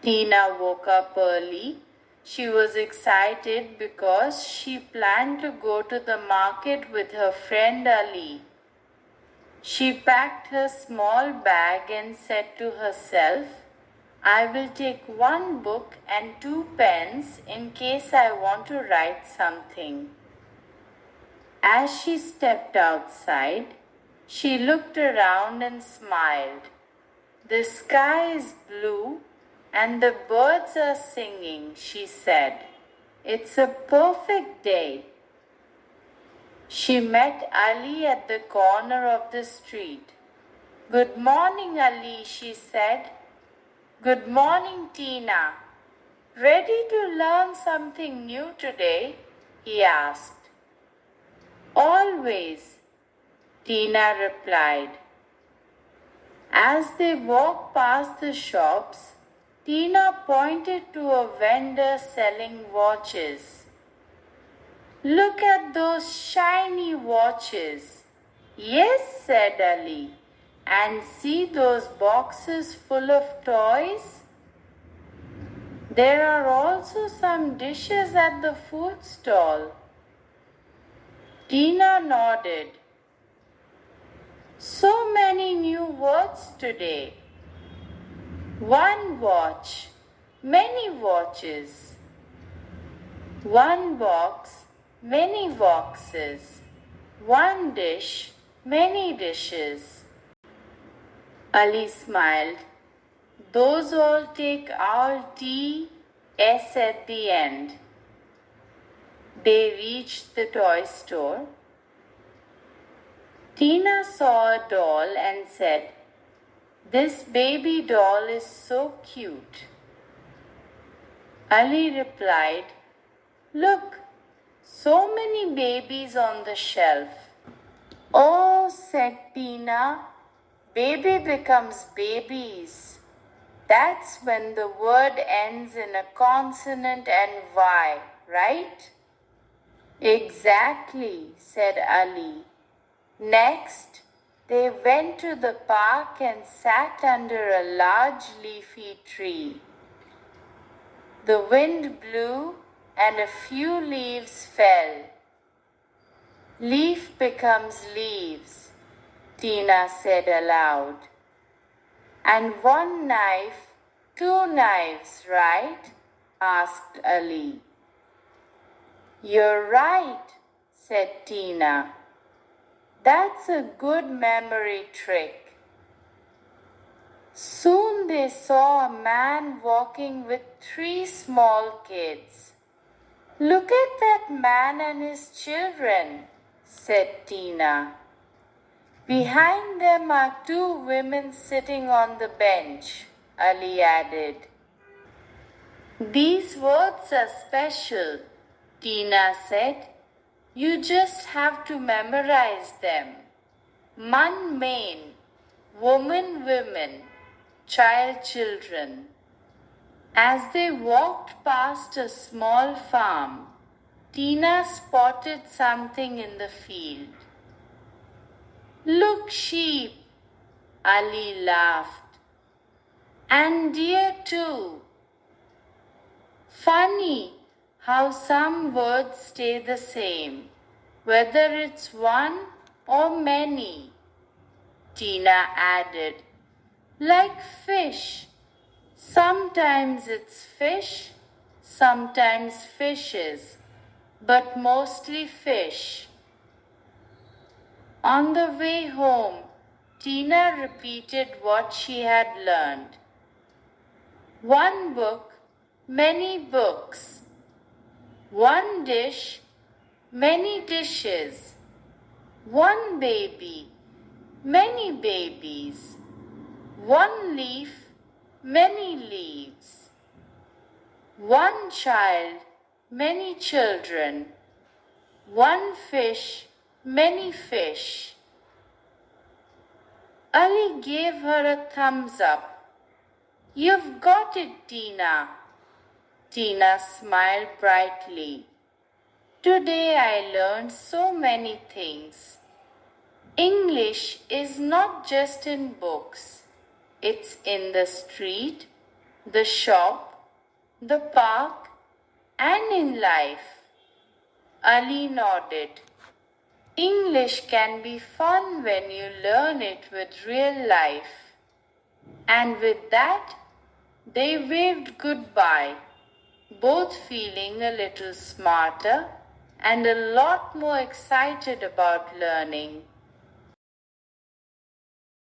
Tina woke up early. She was excited because she planned to go to the market with her friend Ali. She packed her small bag and said to herself, I will take one book and two pens in case I want to write something. As she stepped outside, she looked around and smiled. The sky is blue and the birds are singing, she said. It's a perfect day. She met Ali at the corner of the street. Good morning, Ali, she said. Good morning, Tina. Ready to learn something new today? He asked. Always, Tina replied. As they walked past the shops, Tina pointed to a vendor selling watches. Look at those shiny watches. Yes, said Ali. And see those boxes full of toys? There are also some dishes at the food stall. Tina nodded. So many new words today. One watch, many watches. One box, many boxes. One dish, many dishes. Ali smiled. Those all take R-T-S at the end. They reached the toy store. Tina saw a doll and said, This baby doll is so cute. Ali replied, Look, so many babies on the shelf. Oh, said Tina, baby becomes babies. That's when the word ends in a consonant and Y, right? Exactly, said Ali. Next, they went to the park and sat under a large leafy tree. The wind blew and a few leaves fell. Leaf becomes leaves, Tina said aloud. And one knife, two knives, right? Asked Ali. You're right, said Tina. That's a good memory trick. Soon they saw a man walking with three small kids. Look at that man and his children, said Tina. Behind them are two women sitting on the bench, Ali added. These words are special, Tina said. You just have to memorize them. Man, man, woman, women, child, children. As they walked past a small farm, Tina spotted something in the field. Look, sheep, Ali laughed. And deer too. Funny how some words stay the same, whether it's one or many, Tina added. Like fish. Sometimes it's fish, sometimes fishes, but mostly fish. On the way home, Tina repeated what she had learned. One book, many books. One dish, many dishes. One baby, many babies. One leaf, many leaves. One child, many children. One fish, many fish. Ali gave her a thumbs up. You've got it, Tina. Tina smiled brightly. Today I learned so many things. English is not just in books. It's in the street, the shop, the park, and in life. Ali nodded. English can be fun when you learn it with real life. And with that, they waved goodbye, both feeling a little smarter and a lot more excited about learning.